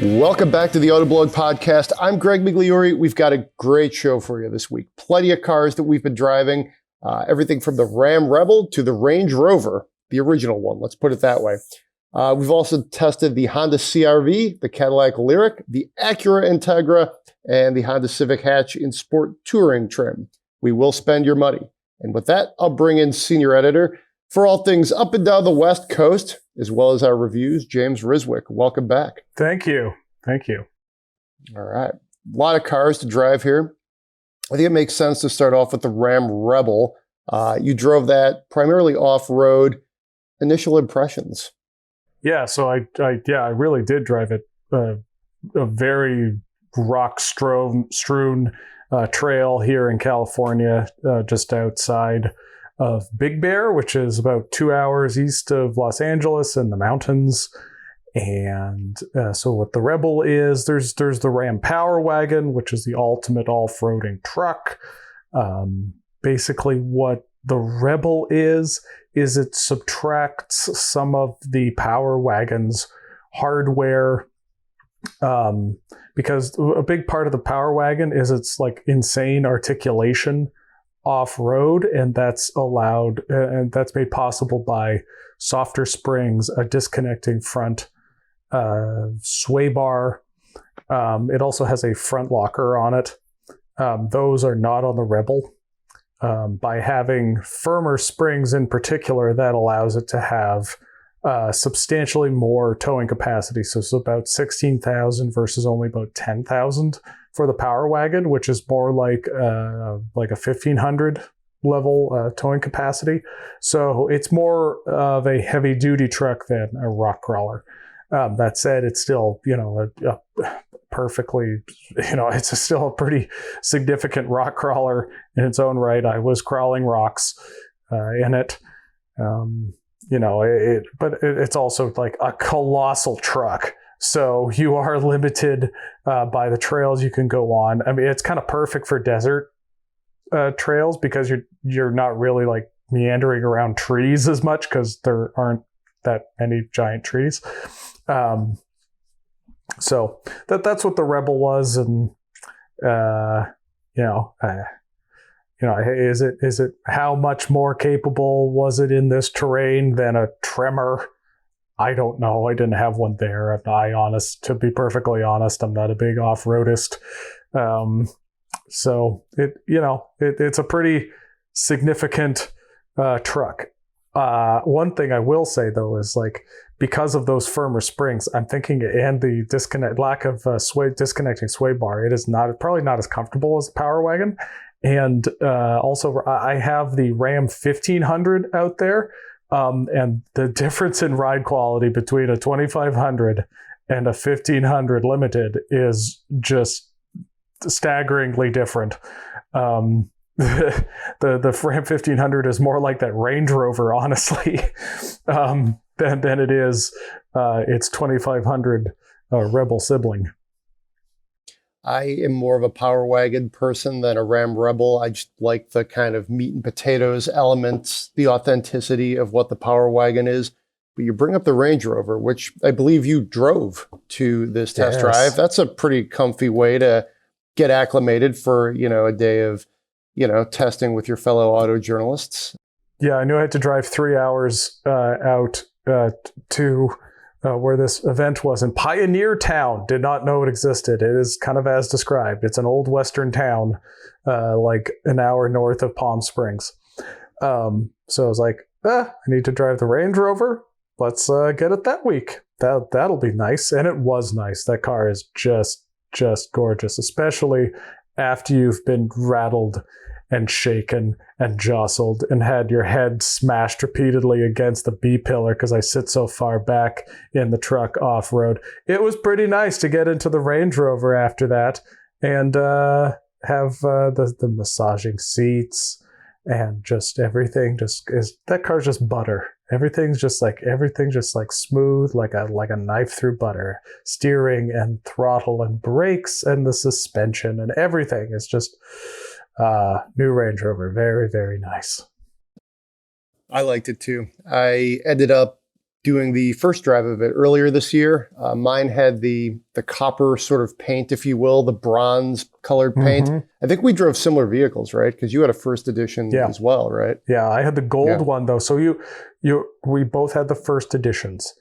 Welcome back to the Autoblog Podcast. I'm Greg Migliore. We've got a great show for you this week. Plenty of cars that we've been driving, everything from the Ram Rebel to the Range Rover, the original one, let's put it that way. We've also tested the Honda CR-V, the Cadillac Lyriq, the Acura Integra, and the Honda Civic hatch in sport touring trim. We will spend your money. And with that, I'll bring in senior editor for all things up and down the West Coast, as well as our reviews, James Riswick. Welcome back. Thank you. All right. A lot of cars to drive here. I think it makes sense to start off with the Ram Rebel. You drove that primarily off-road. Initial impressions? Yeah, so I really did drive it. A very rock-strewn trail here in California, just outside of Big Bear, which is about 2 hours east of Los Angeles in the mountains. And so what the Rebel is, there's the Ram Power Wagon, which is the ultimate off-roading truck. Basically what the Rebel is it subtracts some of the Power Wagon's hardware, because a big part of the Power Wagon is its like insane articulation off-road, and that's allowed and that's made possible by softer springs, a disconnecting front sway bar. It also has a front locker on it. Those are not on the Rebel. By having firmer springs in particular, that allows it to have substantially more towing capacity. So it's about 16,000 versus only about 10,000 for the Power Wagon, which is more like a 1,500 level towing capacity. So it's more of a heavy duty truck than a rock crawler. That said, it's still, a perfectly, it's still a pretty significant rock crawler in its own right. I was crawling rocks in it. But it's also like a colossal truck. So you are limited by the trails you can go on. I mean, it's kind of perfect for desert trails because you're not really like meandering around trees as much because there aren't that many giant trees. So that's what the Rebel was, and is it how much more capable was it in this terrain than a Tremor? I don't know. I didn't have one there. To be perfectly honest, I'm not a big off-roadist. So it's a pretty significant truck. One thing I will say though is like, because of those firmer springs, I'm thinking, and the lack of disconnecting sway bar, it is probably not as comfortable as a Power Wagon. And also, I have the Ram 1500 out there, and the difference in ride quality between a 2500 and a 1500 Limited is just staggeringly different. The Ram 1500 is more like that Range Rover, honestly, than it is its 2500 Rebel sibling. I am more of a Power Wagon person than a Ram Rebel. I just like the kind of meat and potatoes elements, the authenticity of what the Power Wagon is. But you bring up the Range Rover, which I believe you drove to this test drive. That's a pretty comfy way to get acclimated for, a day of, testing with your fellow auto journalists. Yeah, I knew I had to drive 3 hours out to where this event was in Pioneer Town. Did not know it existed. It is kind of as described. It's an old Western town, like an hour north of Palm Springs. So I was like, I need to drive the Range Rover. Let's get it that week. That'll be nice. And it was nice. That car is just gorgeous, especially after you've been rattled and shaken and jostled and had your head smashed repeatedly against the B-pillar because I sit so far back in the truck off-road. It was pretty nice to get into the Range Rover after that and have the massaging seats and just everything that car's just butter. Everything's just like smooth, like a knife through butter. Steering and throttle and brakes and the suspension and everything is just new Range Rover. Very, very nice. I liked it too. I ended up doing the first drive of it earlier this year. Mine had the copper sort of paint, if you will, the bronze colored paint. Mhm. I think we drove similar vehicles, right? Because you had a first edition as well, right? Yeah, I had the gold one though. So we both had the first editions,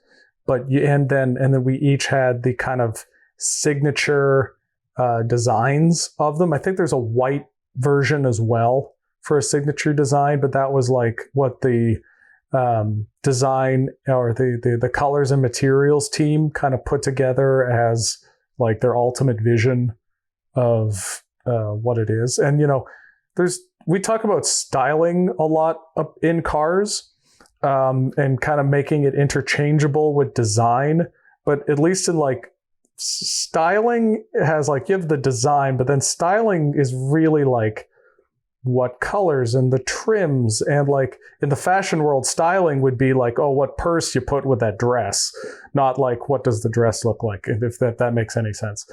but and then we each had the kind of signature designs of them. I think there's a white version as well for a signature design, but that was like what the design or the colors and materials team kind of put together as like their ultimate vision of what it is. And we talk about styling a lot in cars, and kind of making it interchangeable with design, but at least in like styling has like, you have the design, but then styling is really like what colors and the trims, and like in the fashion world, styling would be like, oh, what purse you put with that dress, not like what does the dress look like, if that makes any sense.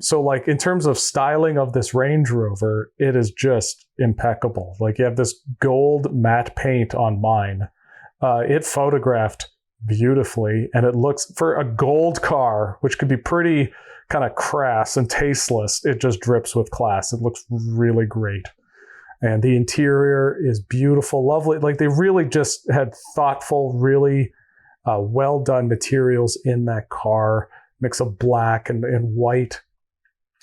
So like in terms of styling of this Range Rover, it is just impeccable. Like you have this gold matte paint on mine. It photographed beautifully, and it looks, for a gold car, which could be pretty kind of crass and tasteless, it just drips with class. It looks really great. And the interior is beautiful, lovely. Like they really just had thoughtful, really well done materials in that car. Mix of black and white,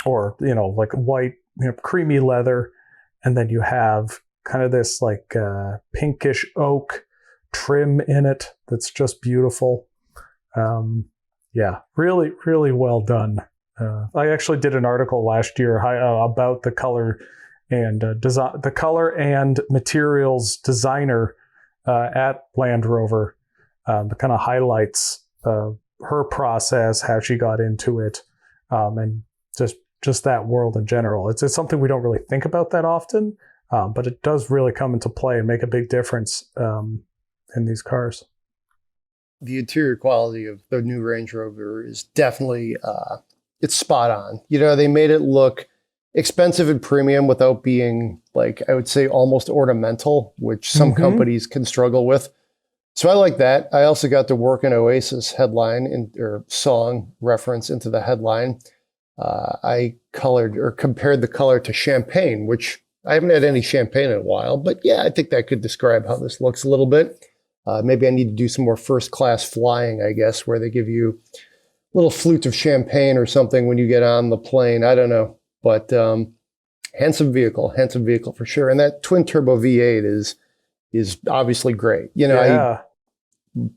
or like white, creamy leather, and then you have kind of this like pinkish oak trim in it that's just beautiful. Really, really well done. I actually did an article last year about the color and design, the color and materials designer at Land Rover. That kind of highlights her process, how she got into it, and just that world in general. It's something we don't really think about that often, but it does really come into play and make a big difference in these cars. The interior quality of the new Range Rover is definitely it's spot on. They made it look expensive and premium without being, like, I would say almost ornamental, which some companies can struggle with. So I like that. I also got to work an Oasis headline or song reference into the headline. I colored or compared the color to champagne, which I haven't had any champagne in a while, but yeah, I think that could describe how this looks a little bit. Maybe I need to do some more first class flying, I guess, where they give you a little flute of champagne or something when you get on the plane. I don't know, but handsome vehicle for sure. And that twin turbo V8 is obviously great.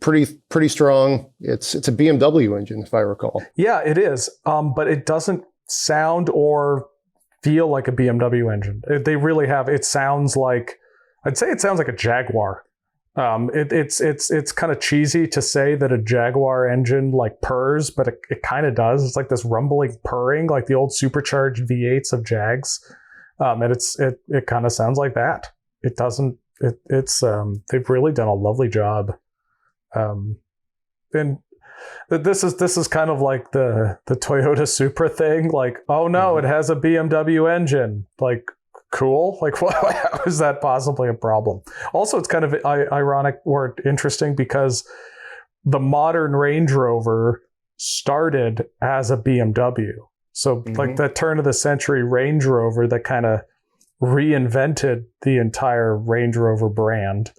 Pretty strong. It's a BMW engine, if I recall. Yeah, it is. But it doesn't sound or feel like a BMW engine. They really have. It sounds like, I'd say it sounds like a Jaguar. It's kind of cheesy to say that a Jaguar engine like purrs, but it kind of does. It's like this rumbling purring, like the old supercharged V8s of Jags. And it kind of sounds like that. It doesn't. They've really done a lovely job. And this is kind of like the Toyota Supra thing. Like, oh no, it has a BMW engine. Like, cool. Like, how is that possibly a problem? Also, it's kind of ironic or interesting because the modern Range Rover started as a BMW. So like that turn of the century Range Rover that kind of reinvented the entire Range Rover brand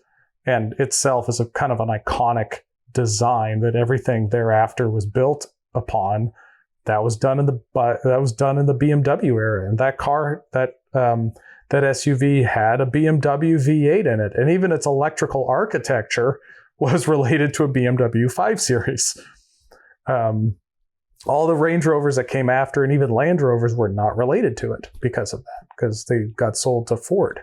and itself is a kind of an iconic design that everything thereafter was built upon. That was done in the BMW era, and that car, that SUV had a BMW V8 in it, and even its electrical architecture was related to a BMW 5 Series. All the Range Rovers that came after, and even Land Rovers, were not related to it because of that, because they got sold to Ford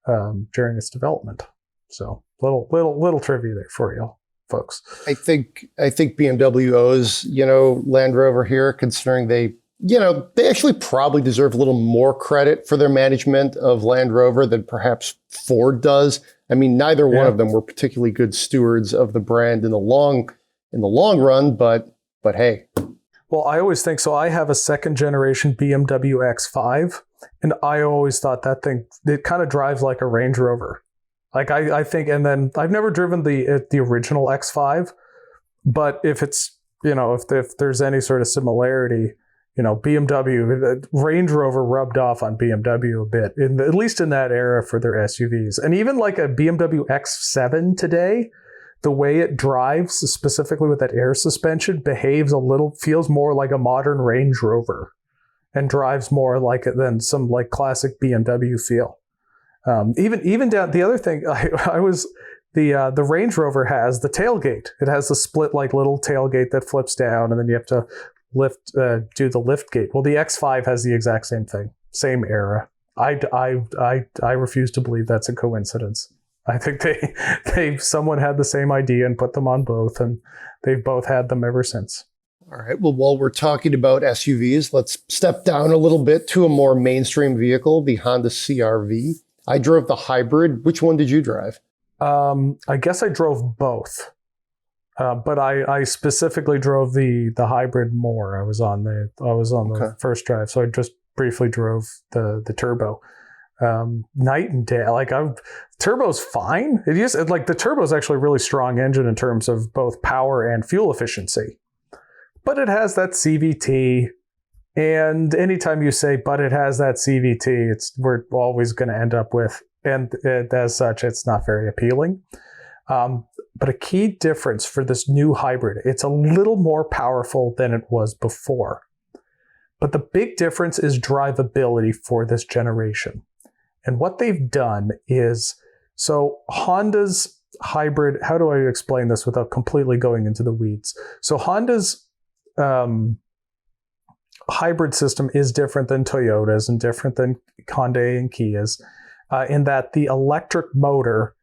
during its development. So little trivia there for you folks. I think BMW owes, Land Rover here, considering they actually probably deserve a little more credit for their management of Land Rover than perhaps Ford does. I mean, neither one of them were particularly good stewards of the brand in the long run, but hey. Well, I always think so. I have a second generation BMW X5, and I always thought that thing, it kind of drives like a Range Rover. Like I think, and then I've never driven the original X5, but if it's, if there's any sort of similarity, BMW, Range Rover rubbed off on BMW a bit, at least in that era for their SUVs. And even like a BMW X7 today, the way it drives, specifically with that air suspension, feels more like a modern Range Rover and drives more like it than some like classic BMW feel. Even down the other thing, the Range Rover has the tailgate. It has the split like little tailgate that flips down, and then you have to do the lift gate. Well, the X5 has the exact same thing, same era. I refuse to believe that's a coincidence. I think someone had the same idea and put them on both, and they've both had them ever since. All right. Well, while we're talking about SUVs, let's step down a little bit to a more mainstream vehicle, the Honda CR-V. I drove the hybrid. Which one did you drive? I guess I drove both, but I specifically drove the hybrid more. I was on the first drive, so I just briefly drove the turbo. Night and day. Like turbo's fine. The turbo's actually a really strong engine in terms of both power and fuel efficiency, but it has that CVT. And anytime you say, but it has that CVT, we're always going to end up with, and as such, it's not very appealing. But a key difference for this new hybrid, it's a little more powerful than it was before. But the big difference is drivability for this generation. And what they've done is, so Honda's hybrid, how do I explain this without completely going into the weeds? So Honda's hybrid system is different than Toyota's and different than Hyundai and Kia's in that the electric motor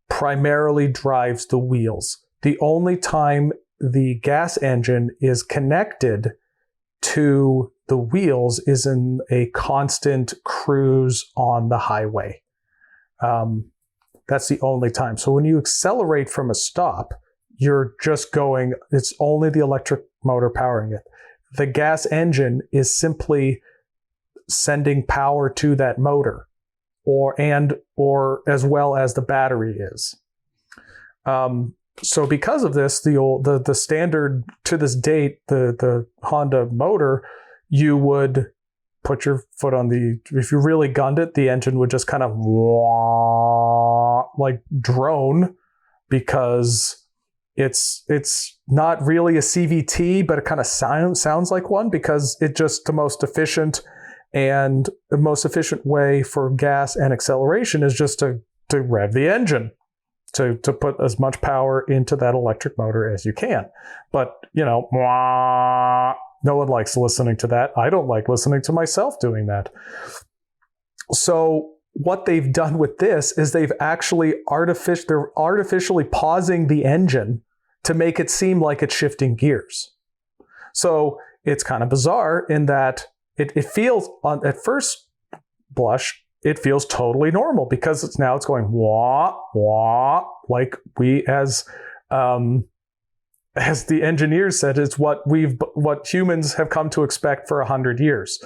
primarily drives the wheels. The only time the gas engine is connected to the wheels is in a constant cruise on the highway. That's the only time. So when you accelerate from a stop, you're just going, it's only the electric motor powering it. The gas engine is simply sending power to that motor, or as well as the battery is. So because of this, the standard to this date, the Honda motor, you would put your foot on if you really gunned it, the engine would just kind of like drone, because it's not really a CVT, but it kind of sounds like one, because it's just the most efficient way for gas and acceleration is just to rev the engine, to put as much power into that electric motor as you can. But, no one likes listening to that. I don't like listening to myself doing that. So what they've done with this is they've actually they're artificially pausing the engine to make it seem like it's shifting gears. So it's kind of bizarre in that it feels, at first blush, it feels totally normal, because it's going wah, wah, like as the engineers said, it's what humans have come to expect for 100 years.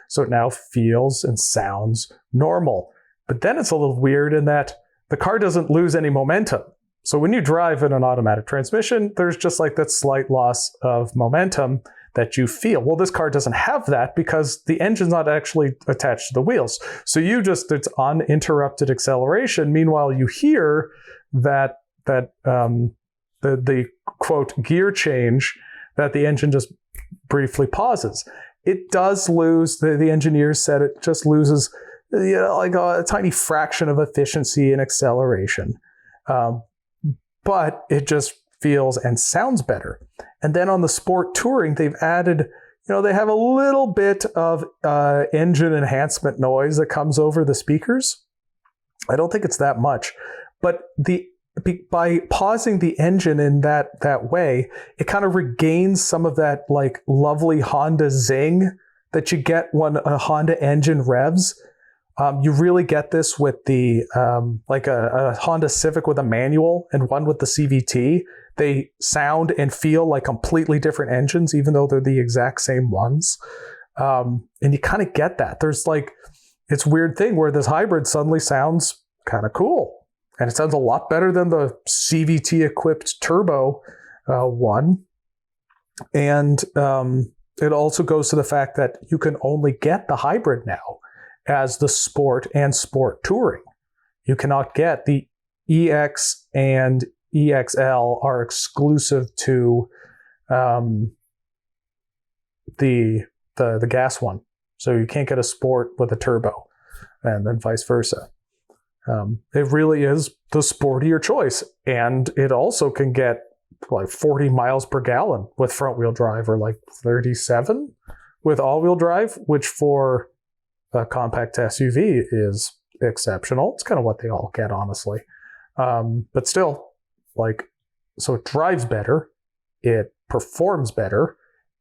So it now feels and sounds normal. But then it's a little weird in that the car doesn't lose any momentum. So when you drive in an automatic transmission, there's just like that slight loss of momentum that you feel. Well, this car doesn't have that because the engine's not actually attached to the wheels. So it's uninterrupted acceleration. Meanwhile, you hear that the quote gear change that the engine just briefly pauses. It does lose, the engineers said it just loses like a tiny fraction of efficiency and acceleration. But it just feels and sounds better. And then on the sport touring, they've added, they have a little bit of engine enhancement noise that comes over the speakers. I don't think it's that much, but by pausing the engine in that way, it kind of regains some of that like lovely Honda zing that you get when a Honda engine revs. You really get this with the like a Honda Civic with a manual and one with the CVT. They sound and feel like completely different engines, even though they're the exact same ones. And you kind of get that. There's like, it's a weird thing where this hybrid suddenly sounds kind of cool. And it sounds a lot better than the CVT-equipped turbo one. And it also goes to the fact that you can only get the hybrid now as the Sport and Sport Touring. You cannot get the EX and EXL are exclusive to the gas one. So you can't get a Sport with a turbo, and then vice versa. It really is the sportier choice, and it also can get like 40 miles per gallon with front wheel drive, or like 37 with all wheel drive, which for a compact SUV is exceptional. It's kind of what they all get, honestly. But still, so it drives better, it performs better,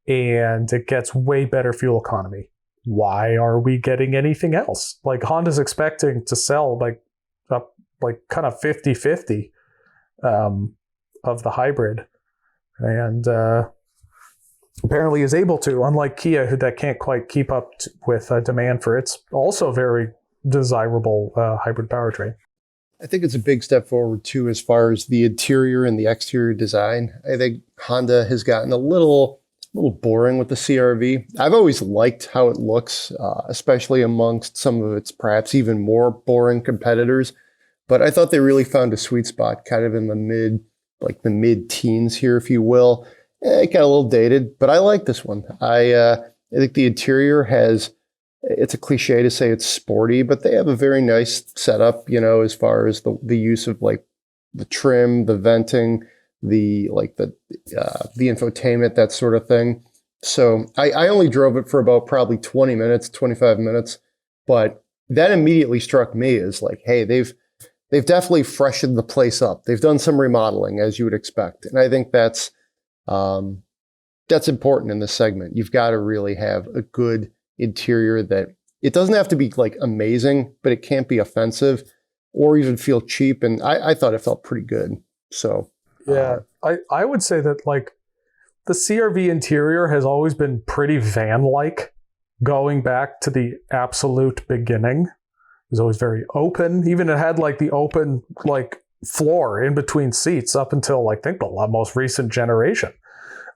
and it gets way better fuel economy. Why are we getting anything else? Honda's expecting to sell kind of 50-50 of the hybrid, and apparently is able to, unlike Kia, that can't quite keep up with demand for its also very desirable hybrid powertrain. I think it's a big step forward too, as far as the interior and the exterior design. I think Honda has gotten a little boring with the CR-V. I've always liked how it looks, especially amongst some of its perhaps even more boring competitors. But I thought they really found a sweet spot, kind of in the mid-teens here, if you will. It got a little dated, but I like this one. I think the interior it's a cliche to say it's sporty, but they have a very nice setup, as far as the use of the trim, the venting, the infotainment, that sort of thing. So I only drove it for about probably 20 minutes, 25 minutes, but that immediately struck me as hey, they've definitely freshened the place up. They've done some remodeling, as you would expect. And I think that's important in this segment. You've got to really have a good interior that it doesn't have to be amazing, but it can't be offensive or even feel cheap. And I thought it felt pretty good. So yeah, I would say that the CR-V interior has always been pretty van-like, going back to the absolute beginning. It was always very open. Even it had the open floor in between seats up until I think the most recent generation.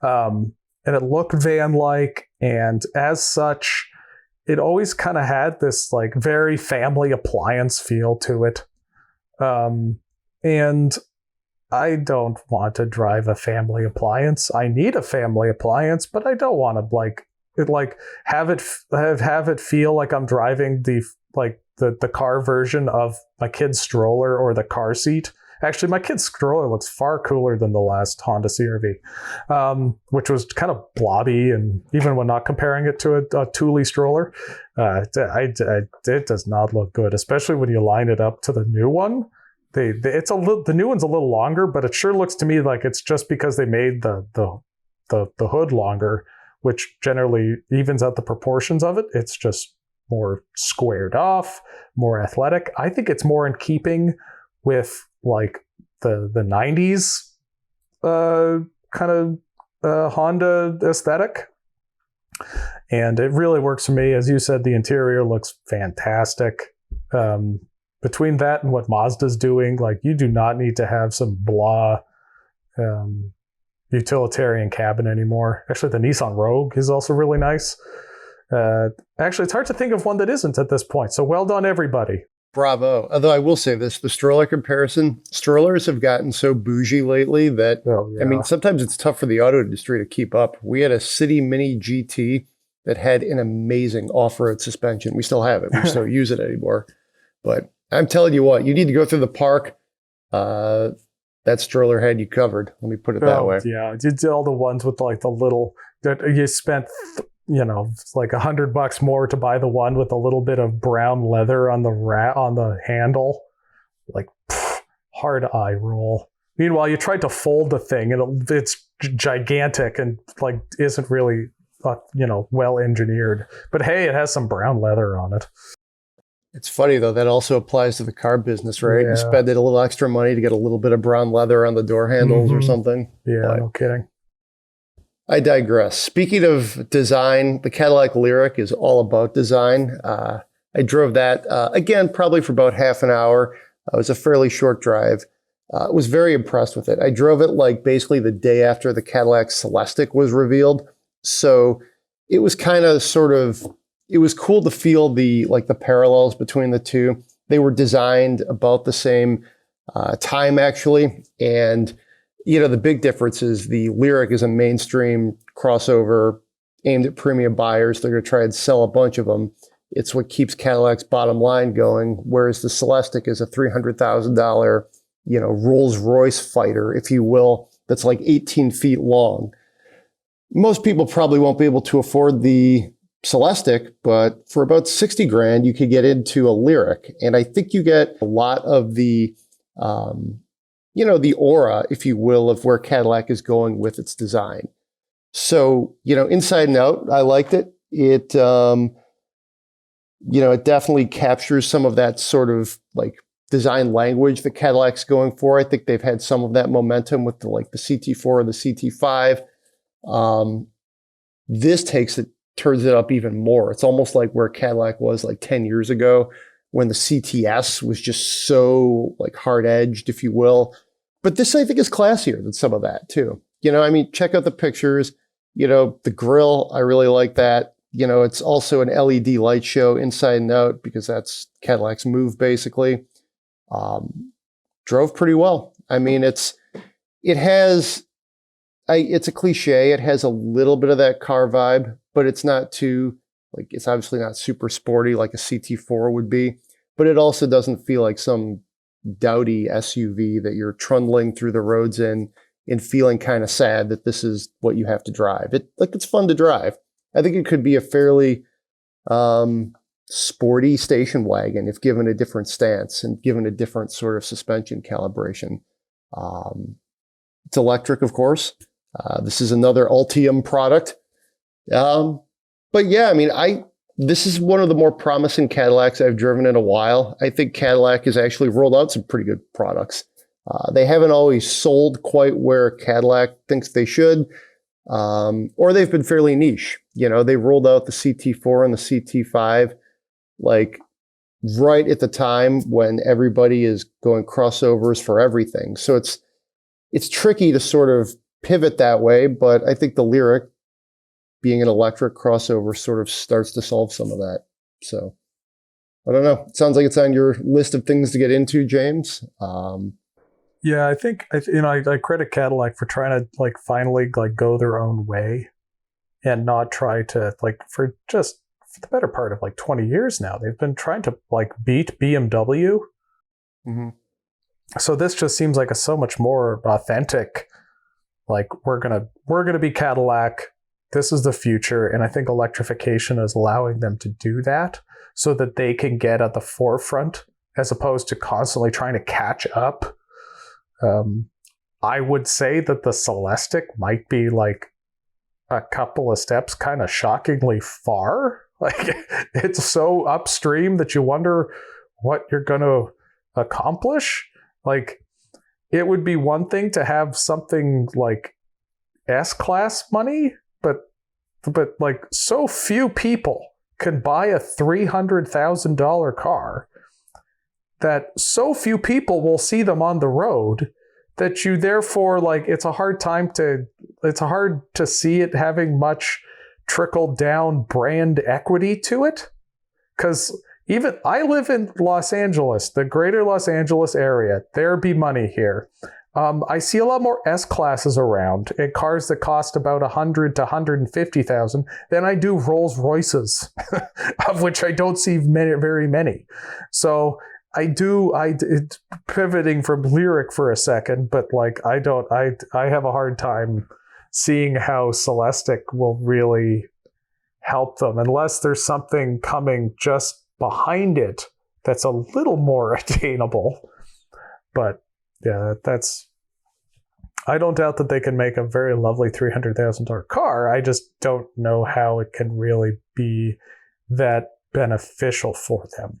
And it looked van-like, and as such, it always kind of had this very family appliance feel to it. And I don't want to drive a family appliance. I need a family appliance, but I don't want to have it feel like I'm driving the car version of my kid's stroller or the car seat. Actually, my kid's stroller looks far cooler than the last Honda CR-V, which was kind of blobby, and even when not comparing it to a Thule stroller, it does not look good, especially when you line it up to the new one. The new one's a little longer, but it sure looks to me like it's just because they made the hood longer, which generally evens out the proportions of it. It's just more squared off, more athletic. I think it's more in keeping with the 90s kind of Honda aesthetic. And it really works for me. As you said, the interior looks fantastic. Between that and what Mazda's doing, you do not need to have some blah utilitarian cabin anymore. Actually, the Nissan Rogue is also really nice. Actually, it's hard to think of one that isn't at this point. So well done, everybody. Bravo. Although I will say this, the stroller comparison, strollers have gotten so bougie lately that, sometimes it's tough for the auto industry to keep up. We had a City Mini GT that had an amazing off-road suspension. We still have it. We just don't use it anymore. But I'm telling you what, you need to go through the park. That stroller had you covered. Let me put it that way. Yeah, you did all the ones with the little that you spent it's $100 more to buy the one with a little bit of brown leather on the handle. Hard eye roll. Meanwhile, you tried to fold the thing, and it's gigantic and isn't really well engineered. But hey, it has some brown leather on it. It's funny though, that also applies to the car business, right? Yeah. You spend a little extra money to get a little bit of brown leather on the door handles or something. Yeah, no kidding. I digress. Speaking of design, the Cadillac Lyriq is all about design. I drove that, again, probably for about half an hour. It was a fairly short drive. Was very impressed with it. I drove it like basically the day after the Cadillac Celestiq was revealed. So it was kind of it was cool to feel the parallels between the two. They were designed about the same time actually. And, the big difference is the Lyriq is a mainstream crossover aimed at premium buyers. They're going to try and sell a bunch of them. It's what keeps Cadillac's bottom line going. Whereas the Celestiq is a $300,000 Rolls-Royce fighter, if you will, that's like 18 feet long. Most people probably won't be able to afford the Celestiq, but for about 60 grand, you could get into a Lyriq. And I think you get a lot of the, the aura, if you will, of where Cadillac is going with its design. So, inside and out, I liked it. It, it definitely captures some of that sort of design language that Cadillac's going for. I think they've had some of that momentum with the CT4 or the CT5. This turns it up even more. It's almost like where Cadillac was 10 years ago when the CTS was just so hard edged, if you will. But this, I think, is classier than some of that too. Check out the pictures, the grille. I really like that. It's also an LED light show inside and out because that's Cadillac's move basically. Drove pretty well. It's a cliche. It has a little bit of that car vibe, but it's not too, it's obviously not super sporty like a CT4 would be, but it also doesn't feel like some dowdy SUV that you're trundling through the roads in and feeling kind of sad that this is what you have to drive. It's fun to drive. I think it could be a fairly, sporty station wagon if given a different stance and given a different sort of suspension calibration. It's electric, of course. This is another Ultium product. But yeah, this is one of the more promising Cadillacs I've driven in a while. I think Cadillac has actually rolled out some pretty good products. They haven't always sold quite where Cadillac thinks they should, or they've been fairly niche. They rolled out the CT4 and the CT5 right at the time when everybody is going crossovers for everything. So it's tricky to sort of pivot that way, but I think the Lyriq, being an electric crossover, sort of starts to solve some of that. So I don't know. It sounds like it's on your list of things to get into, James. Yeah, I think I credit Cadillac for trying to finally go their own way and not try to for the better part of 20 years now. They've been trying to beat BMW. Mm-hmm. So this just seems like a so much more authentic. We're gonna be Cadillac. This is the future, and I think electrification is allowing them to do that so that they can get at the forefront as opposed to constantly trying to catch up. I would say that the Celestiq might be a couple of steps kind of shockingly far. It's so upstream that you wonder what you're going to accomplish. It would be one thing to have something S-Class money, but so few people can buy a $300,000 car that so few people will see them on the road that you therefore it's hard to see it having much trickle down brand equity to it. Because even I live in Los Angeles, the greater Los Angeles area, there be money here. I see a lot more S-Classes around and cars that cost about $100,000 to $150,000 than I do Rolls Royces, of which I don't see very many. So it's pivoting from Lyriq for a second, but I have a hard time seeing how Celestiq will really help them unless there's something coming just behind it that's a little more attainable. But yeah, I don't doubt that they can make a very lovely $300,000 car. I just don't know how it can really be that beneficial for them.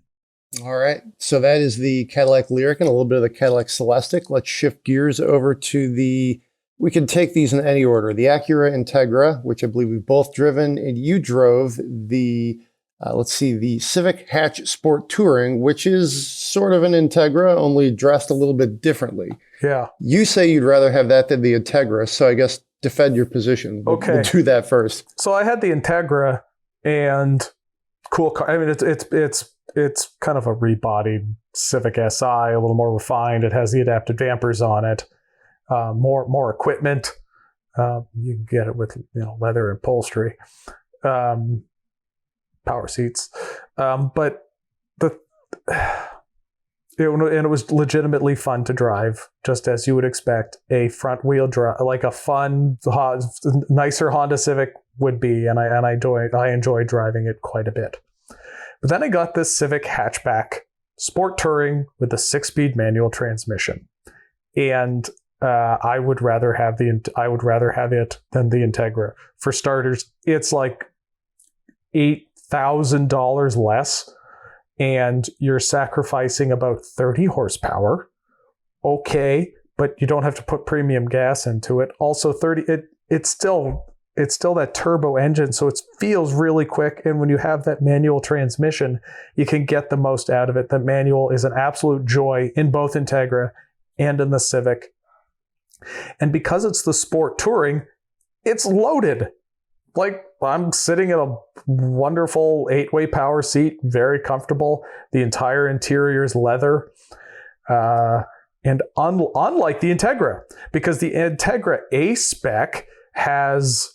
All right. So that is the Cadillac Lyriq and a little bit of the Cadillac Celestiq. Let's shift gears over to we can take these in any order. The Acura Integra, which I believe we've both driven, and you drove the Let's see, the Civic Hatch Sport Touring, which is sort of an Integra, only dressed a little bit differently. Yeah. You say you'd rather have that than the Integra, so I guess defend your position. We'll do that first. So I had the Integra, and cool car. I mean, it's kind of a rebodied Civic Si, a little more refined. It has the adaptive dampers on it, more equipment. You can get it with leather upholstery. Power seats, but it was legitimately fun to drive, just as you would expect a front wheel drive, like a fun, nicer Honda Civic would be, and I enjoyed driving it quite a bit. But then I got this Civic Hatchback Sport Touring with a 6-speed manual transmission, and I would rather have it than the Integra. For starters, it's like $8,000 less, and you're sacrificing about 30 horsepower. Okay, but you don't have to put premium gas into it. Also, it's still that turbo engine, so it feels really quick. And when you have that manual transmission, you can get the most out of it. The manual is an absolute joy in both Integra and in the Civic. And because it's the Sport Touring, it's loaded. Like, I'm sitting in a wonderful 8-way power seat, very comfortable. The entire interior is leather. And unlike the Integra, because the Integra A-Spec has,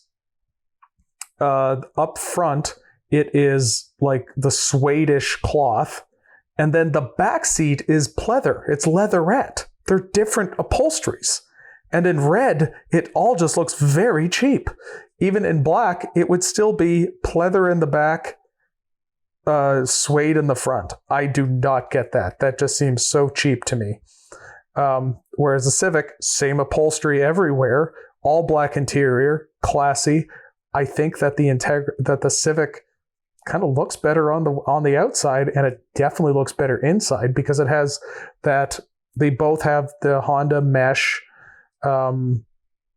up front, it is like the suede-ish cloth. And then the back seat is pleather. It's leatherette. They're different upholsteries. And in red, it all just looks very cheap. Even in black, it would still be pleather in the back, suede in the front. I do not get that. That just seems so cheap to me. Whereas the Civic, same upholstery everywhere, all black interior, classy. I think that the Civic kind of looks better on the outside, and it definitely looks better inside because it has that. They both have the Honda mesh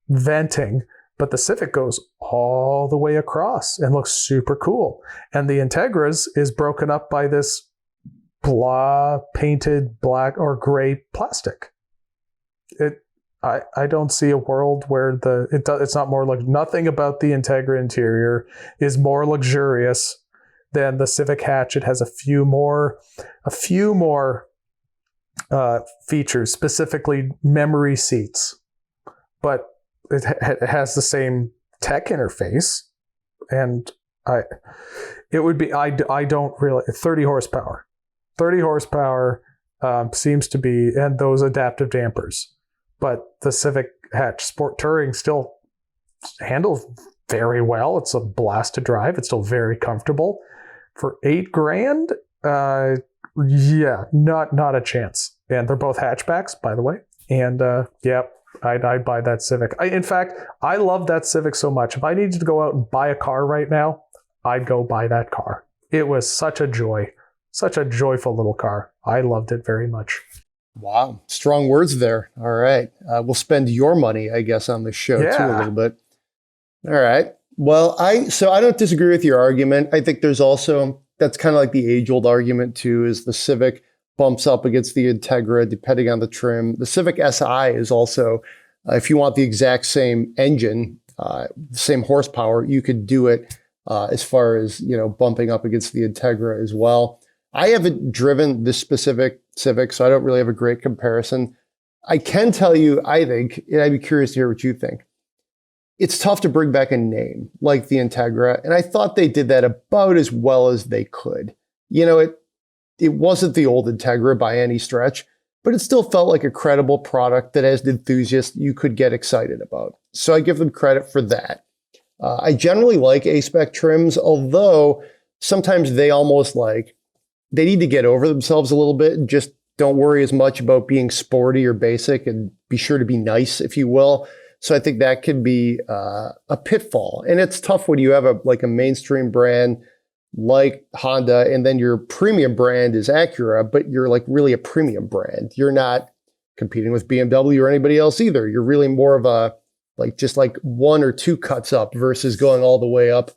venting, but the Civic goes all the way across and looks super cool. And the Integra's is broken up by this painted black or gray plastic. I don't see a world where it's not more like nothing about the Integra interior is more luxurious than the Civic Hatch. It has a few more features, specifically memory seats, but it has the same tech interface, and I don't really 30 horsepower seems to be, and those adaptive dampers. But the Civic Hatch Sport Touring still handles very well. It's a blast to drive. It's still very comfortable. For $8,000, not a chance. And they're both hatchbacks, by the way. And I'd buy that Civic. In fact, I love that Civic so much. If I needed to go out and buy a car right now, I'd go buy that car. It was such a joy, such a joyful little car. I loved it very much. Wow. Strong words there. All right. We'll spend your money, I guess, on this show too a little bit. All right. Well, I don't disagree with your argument. I think there's also, that's kind of like the age-old argument too, is the Civic bumps up against the Integra depending on the trim. The Civic Si is also, if you want the exact same engine, same horsepower, you could do it as far as, bumping up against the Integra as well. I haven't driven this specific Civic, so I don't really have a great comparison. I can tell you, I think, and I'd be curious to hear what you think, it's tough to bring back a name like the Integra, and I thought they did that about as well as they could. It wasn't the old Integra by any stretch, but it still felt like a credible product that as an enthusiast you could get excited about. So I give them credit for that. I generally like A-Spec trims, although sometimes they almost they need to get over themselves a little bit and just don't worry as much about being sporty or basic and be sure to be nice, if you will. So I think that can be a pitfall. And it's tough when you have a mainstream brand like Honda, and then your premium brand is Acura, but you're really a premium brand. You're not competing with BMW or anybody else either. You're really more of a just one or two cuts up versus going all the way up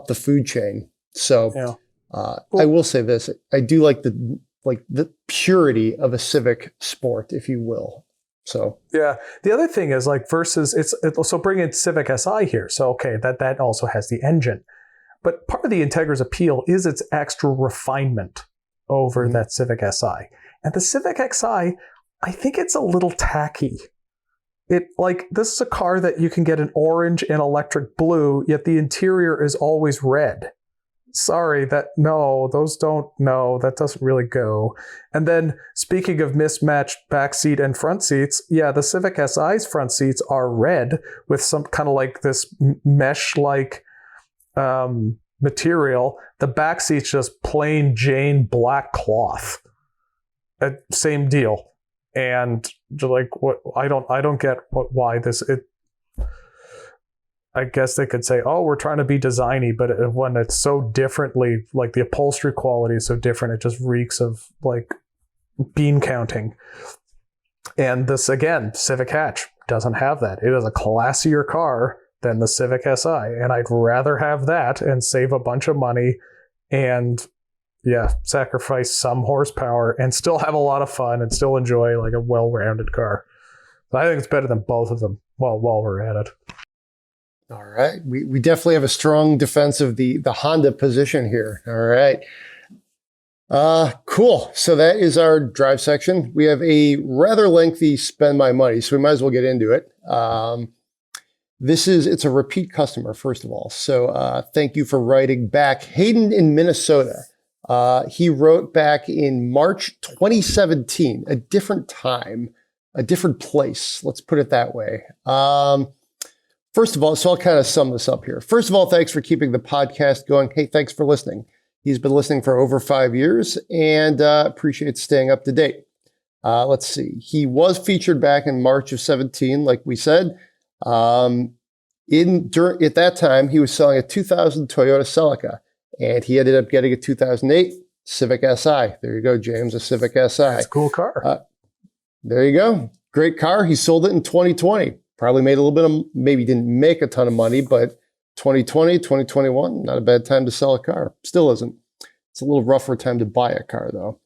the food chain. So I will say this: I do like the purity of a Civic Sport, if you will. So yeah, the other thing is like versus so bring in Civic Si here. So okay, that also has the engine, but part of the Integra's appeal is its extra refinement over that Civic Si, and the Civic Xi, I think it's a little tacky. This is a car that you can get an orange and electric blue, yet the interior is always red. Sorry, that doesn't really go. And then speaking of mismatched back seat and front seats, yeah, the Civic Si's front seats are red with some kind of like this mesh-like material. The back seat's just plain Jane black cloth. Same deal. And like what I don't get why this. I guess they could say, oh, we're trying to be designy, but when it's so differently, like the upholstery quality is so different, it just reeks of like bean counting. And this, again, Civic Hatch doesn't have that. It is a classier car than the Civic Si, and I'd rather have that and save a bunch of money and, yeah, sacrifice some horsepower and still have a lot of fun and still enjoy like a well-rounded car. So I think it's better than both of them while we're at it. All right. We definitely have a strong defense of the Honda position here. All right. Cool. So that is our drive section. We have a rather lengthy spend my money, so we might as well get into it. It's a repeat customer, first of all. So thank you for writing back. Hayden in Minnesota. He wrote back in March 2017, a different time, a different place. Let's put it that way. First of all, so I'll kind of sum this up here. First of all, thanks for keeping the podcast going. Hey, thanks for listening. He's been listening for over 5 years and appreciates staying up to date. Let's see. He was featured back in March of 17, like we said. At that time, he was selling a 2000 Toyota Celica, and he ended up getting a 2008 Civic Si. There you go, James, a Civic Si. That's a cool car. There you go. Great car. He sold it in 2020. Probably made a little bit of, maybe didn't make a ton of money, but 2020, 2021, not a bad time to sell a car. Still isn't. It's a little rougher time to buy a car, though.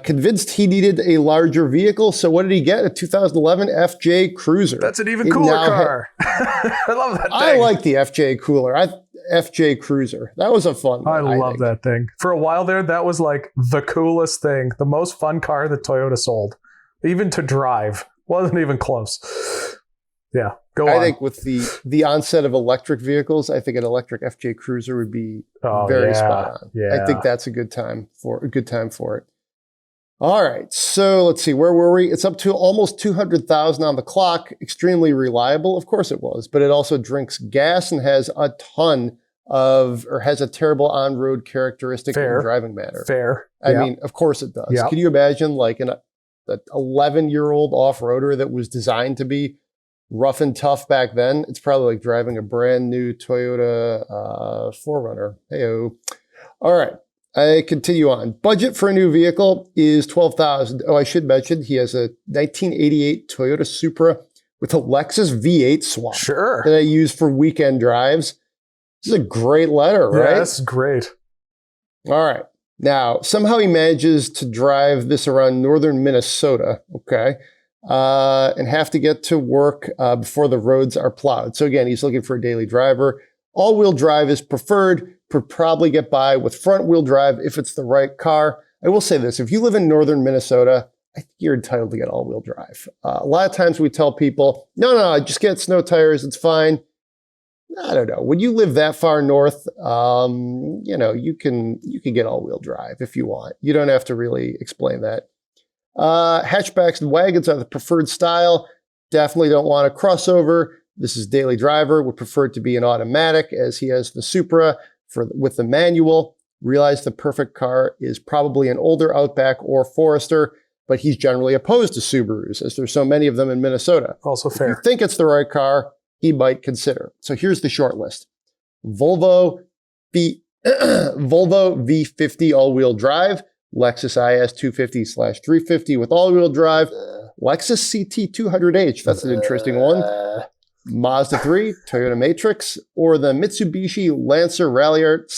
Convinced he needed a larger vehicle, so what did he get? A 2011 FJ Cruiser. That's an even cooler car. I love that thing. I like the FJ Cruiser. That was a fun one, I love that thing. For a while there, that was like the coolest thing, the most fun car that Toyota sold. Even to drive. Wasn't even close. Yeah, go on. I think with the onset of electric vehicles, I think an electric FJ Cruiser would be very spot on. Yeah. I think that's a good time for it. All right, so let's see, where were we? It's up to almost 200,000 on the clock. Extremely reliable, of course it was, but it also drinks gas and has a terrible on-road characteristic in driving manner. Fair. I mean, of course it does. Yep. Can you imagine like an 11-year-old off-roader that was designed to be rough and tough back then? It's probably like driving a brand new Toyota 4Runner. Hey-o. All right. I continue on. Budget for a new vehicle is $12,000. Oh, I should mention he has a 1988 Toyota Supra with a Lexus V8 swap. Sure. That I use for weekend drives. This is a great letter, right? Yeah, that's great. All right. Now, somehow he manages to drive this around northern Minnesota, okay, and have to get to work before the roads are plowed. So again, he's looking for a daily driver. All-wheel drive is preferred. Could probably get by with front-wheel drive if it's the right car. I will say this, if you live in northern Minnesota, I think you're entitled to get all-wheel drive. A lot of times we tell people, no, just get snow tires, it's fine. I don't know. When you live that far north, you can get all-wheel drive if you want. You don't have to really explain that. Hatchbacks and wagons are the preferred style. Definitely don't want a crossover. This is daily driver. Would prefer it to be an automatic, as he has the Supra with the manual. Realize the perfect car is probably an older Outback or Forester, but he's generally opposed to Subarus, as there's so many of them in Minnesota. Also fair. If you think it's the right car, he might consider. So here's the short list. Volvo V50 all-wheel drive, Lexus IS 250/350 with all-wheel drive, Lexus CT200H, that's an interesting one, Mazda 3, Toyota Matrix, or the Mitsubishi Lancer Ralliart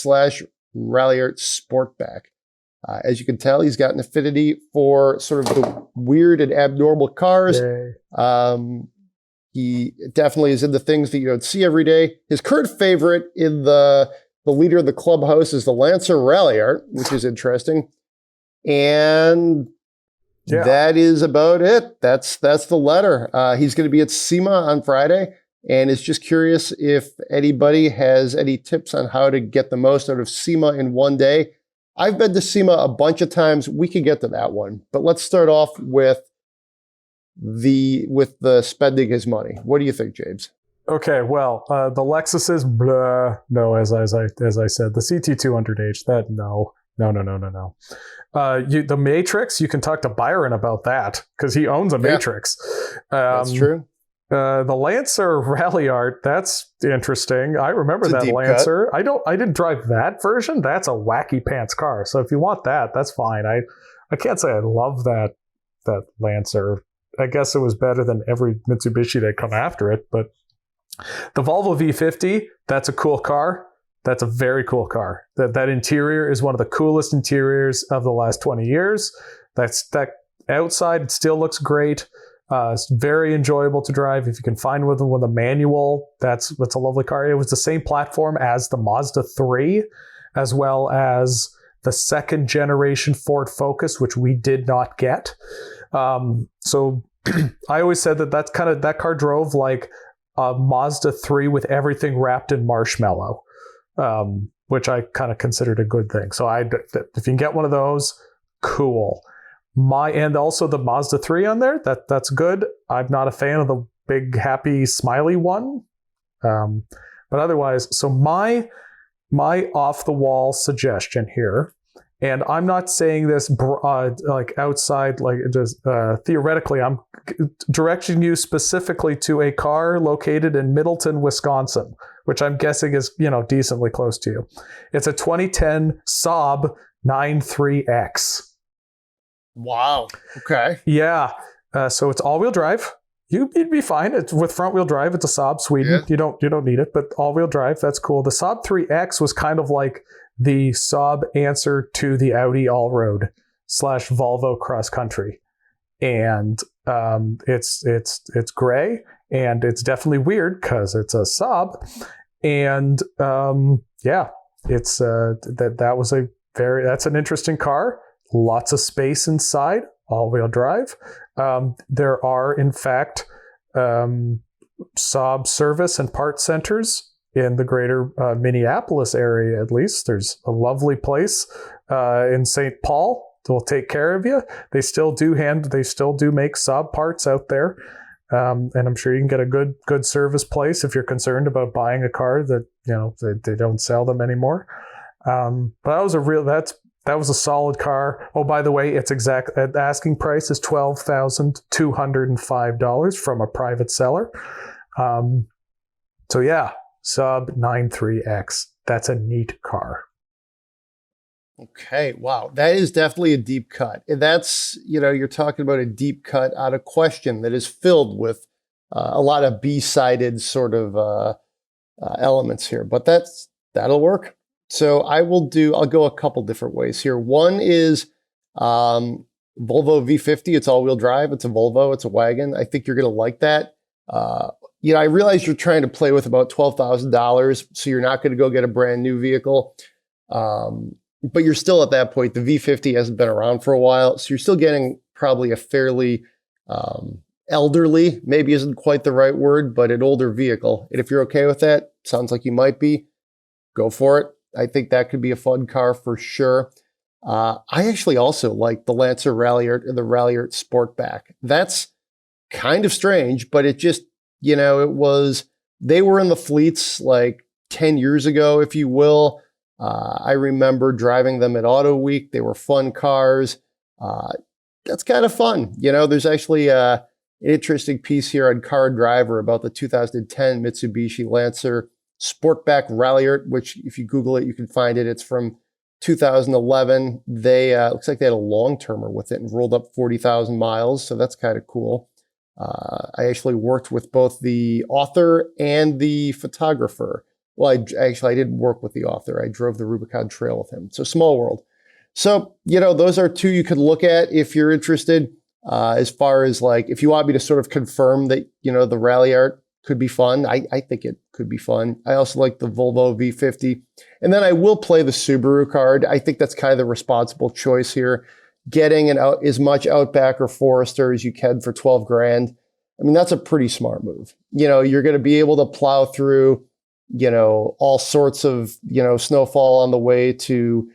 Lyriq Sportback. As you can tell, he's got an affinity for sort of the weird and abnormal cars. He definitely is into things that you don't see every day. His current favorite in the leader of the clubhouse is the Lancer Ralliart, which is interesting. And that is about it. That's the letter. He's going to be at SEMA on Friday and is just curious if anybody has any tips on how to get the most out of SEMA in one day. I've been to SEMA a bunch of times. We can get to that one. But let's start off with the spending his money. What do you think, James? Okay, well, the Lexus is blah. No, as I said, the CT200H. That no. The Matrix. You can talk to Byron about that because he owns a Matrix. That's true. The Lancer Ralliart. That's interesting. I remember that Lancer. Cut. I didn't drive that version. That's a wacky pants car. So if you want that, that's fine. I can't say I love that Lancer. I guess it was better than every Mitsubishi that come after it, but the Volvo V50, that's a cool car. That's a very cool car. That interior is one of the coolest interiors of the last 20 years. That outside, it still looks great. It's very enjoyable to drive. If you can find one with a manual, that's a lovely car. It was the same platform as the Mazda 3, as well as the second generation Ford Focus, which we did not get. So I always said that car drove like a Mazda 3 with everything wrapped in marshmallow, which I kind of considered a good thing. So if you can get one of those, cool. And also the Mazda 3 on there, that's good. I'm not a fan of the big happy smiley one, but otherwise, so my off the wall suggestion here. And I'm not saying this like outside, like just theoretically. I'm directing you specifically to a car located in Middleton, Wisconsin, which I'm guessing is decently close to you. It's a 2010 Saab 93X. Wow. Okay. Yeah. So it's all-wheel drive. You'd be fine. It's with front-wheel drive. It's a Saab Sweden. Yeah. You don't need it, but all-wheel drive. That's cool. The Saab 3X was kind of like the Saab answer to the Audi Allroad / Volvo Cross Country, and it's gray and it's definitely weird because it's a Saab, and it's that's an interesting car. Lots of space inside, all-wheel drive. There are in fact Saab service and parts centers in the greater Minneapolis area. At least there's a lovely place in St. Paul that will take care of you. They still do make Saab parts out there, and I'm sure you can get a good service place if you're concerned about buying a car that they don't sell them anymore. But that was a solid car. Oh, by the way, its asking price is $12,205 from a private seller. So yeah. Saab 93X. That's a neat car. Okay. Wow. That is definitely a deep cut. And that's, you're talking about a deep cut out of question that is filled with a lot of B-sided sort of elements here. But that'll work. So I'll go a couple different ways here. One is Volvo V50. It's all-wheel drive. It's a Volvo. It's a wagon. I think you're going to like that. I realize you're trying to play with about $12,000, so you're not going to go get a brand new vehicle. But you're still at that point. The V50 hasn't been around for a while, so you're still getting probably a fairly elderly, maybe isn't quite the right word, but an older vehicle. And if you're okay with that, sounds like you might be, go for it. I think that could be a fun car for sure. I actually also like the Lancer Ralliart and the Ralliart Sportback. That's kind of strange, but it just, they were in the fleets like 10 years ago, if you will. I remember driving them at Auto Week. They were fun cars. That's kind of fun. There's actually an interesting piece here on Car and Driver about the 2010 Mitsubishi Lancer Sportback Ralliart, which if you Google it, you can find it. It's from 2011. They looks like they had a long-termer with it and rolled up 40,000 miles. So that's kind of cool. I actually worked with both the author and the photographer Well, I didn't work with the author. I drove the Rubicon Trail with him. So small world. So, those are two you could look at if you're interested. As far as like, if you want me to sort of confirm that, the Rally Art could be fun, I think it could be fun. I also like the Volvo V50. And then I will play the Subaru card. I think that's kind of the responsible choice here. Getting as much Outback or Forester as you can for 12 grand. I mean, that's a pretty smart move. You're going to be able to plow through, all sorts of, snowfall on the way to,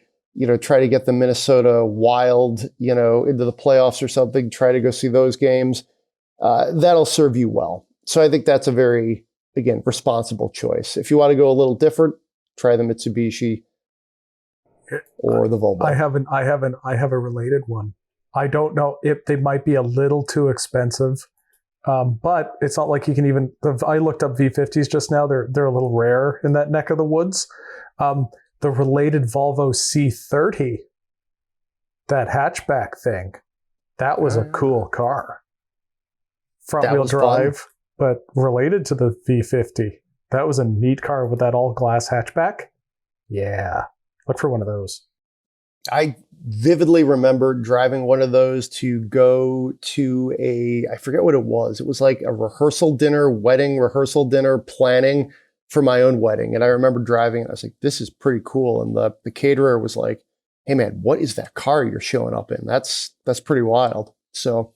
try to get the Minnesota Wild, into the playoffs or something, try to go see those games. That'll serve you well. So I think that's a very, again, responsible choice. If you want to go a little different, try the Mitsubishi or the Volvo. I have a related one. I don't know if they might be a little too expensive. But it's not like you can even. I looked up V50s just now. They're a little rare in that neck of the woods. The related Volvo C30, that hatchback thing, that was a cool car. Front wheel drive, fun. But related to the V50. That was a neat car with that all glass hatchback. Yeah, look for one of those. I vividly remember driving one of those to go to I forget what it was. It was like a wedding rehearsal dinner planning for my own wedding. And I remember driving and I was like, this is pretty cool. And the caterer was like, hey man, what is that car you're showing up in? That's pretty wild. So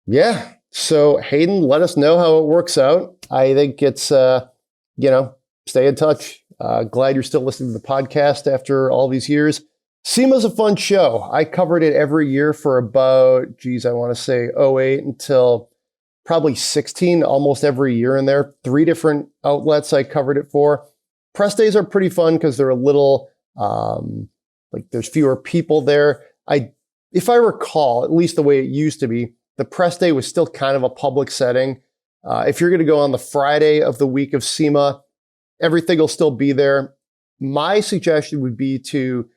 yeah. So Hayden, let us know how it works out. I think it's, stay in touch. Glad you're still listening to the podcast after all these years. SEMA's a fun show. I covered it every year for about, I want to say 08 until probably 16, almost every year in there. 3 different outlets I covered it for. Press days are pretty fun because they're a little, there's fewer people there. If I recall, at least the way it used to be, the press day was still kind of a public setting. If you're going to go on the Friday of the week of SEMA, everything will still be there. My suggestion would be to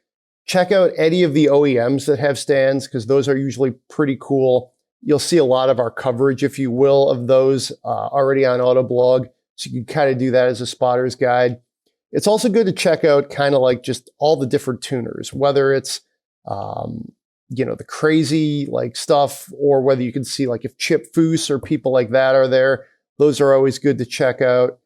check out any of the OEMs that have stands because those are usually pretty cool. You'll see a lot of our coverage, if you will, of those already on Autoblog. So you can kind of do that as a spotter's guide. It's also good to check out kind of like just all the different tuners, whether it's, the crazy like stuff or whether you can see like if Chip Foose or people like that are there. Those are always good to check out.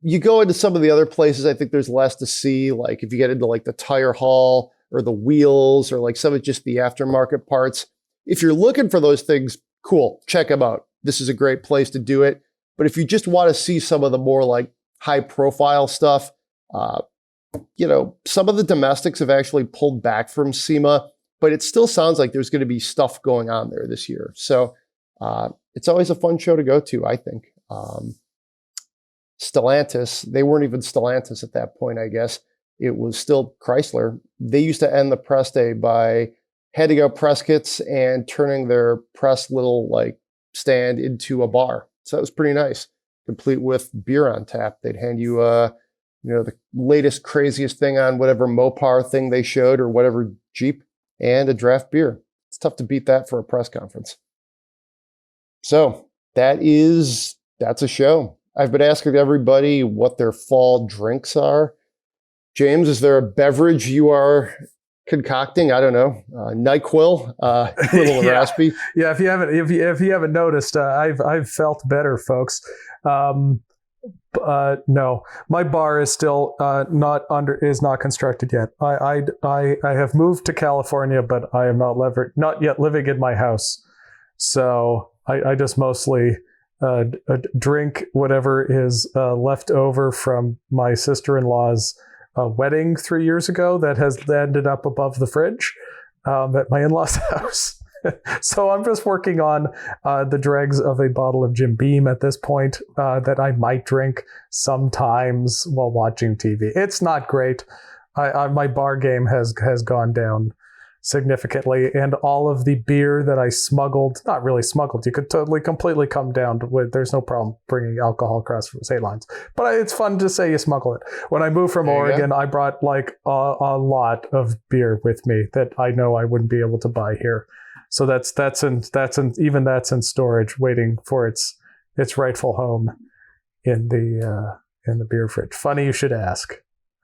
You go into some of the other places, I think there's less to see. Like if you get into like the tire hall or the wheels or like some of just the aftermarket parts. If you're looking for those things, cool, check them out. This is a great place to do it. But if you just want to see some of the more like high profile stuff, some of the domestics have actually pulled back from SEMA, but it still sounds like there's going to be stuff going on there this year. So it's always a fun show to go to, I think. Stellantis, they weren't even Stellantis at that point, I guess. It was still Chrysler. They used to end the press day by handing out press kits and turning their press little like stand into a bar. So that was pretty nice, complete with beer on tap. They'd hand you, the latest, craziest thing on whatever Mopar thing they showed or whatever Jeep and a draft beer. It's tough to beat that for a press conference. So that's a show. I've been asking everybody what their fall drinks are. James, is there a beverage you are concocting? I don't know. NyQuil, a little raspy. Yeah, if you haven't noticed, I've felt better, folks. No, my bar is still not constructed yet. I have moved to California, but I am not yet living in my house. So I just mostly drink whatever is left over from my sister-in-law's wedding 3 years ago that has ended up above the fridge at my in-laws' house. So I'm just working on the dregs of a bottle of Jim Beam at this point that I might drink sometimes while watching TV. It's not great. My bar game has gone down significantly, and all of the beer that I smuggled, not really smuggled, you could totally completely come down with, there's no problem bringing alcohol across state lines, but it's fun to say you smuggle it. When I moved from Oregon, I brought like a lot of beer with me that I know I wouldn't be able to buy here. So that's in storage waiting for its rightful home. in the beer fridge. Funny you should ask.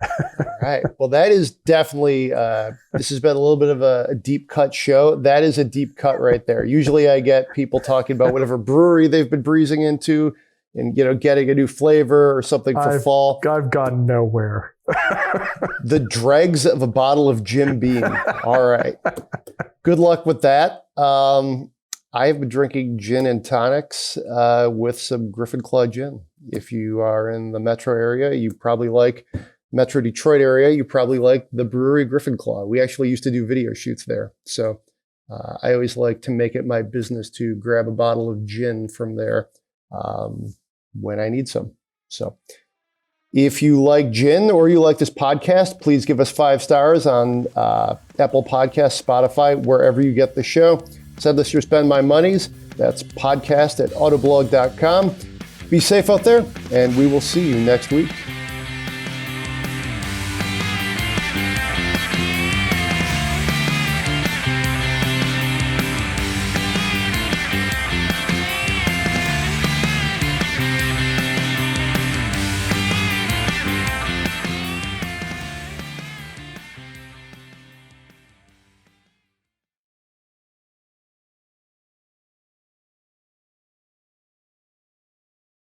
All right. Well, that is definitely, this has been a little bit of a deep cut show. That is a deep cut right there. Usually I get people talking about whatever brewery they've been breezing into and, getting a new flavor or something for fall. I've gone nowhere. The dregs of a bottle of Jim Beam. All right. Good luck with that. I have been drinking gin and tonics with some Griffin Claw gin. If you are in the metro area, you probably like Metro Detroit area, you probably like the brewery Griffin Claw. We actually used to do video shoots there. So I always like to make it my business to grab a bottle of gin from there when I need some. So if you like gin or you like this podcast, please give us 5 stars on Apple Podcasts, Spotify, wherever you get the show. Send us your Spend My Monies. That's podcast@autoblog.com. Be safe out there, and we will see you next week.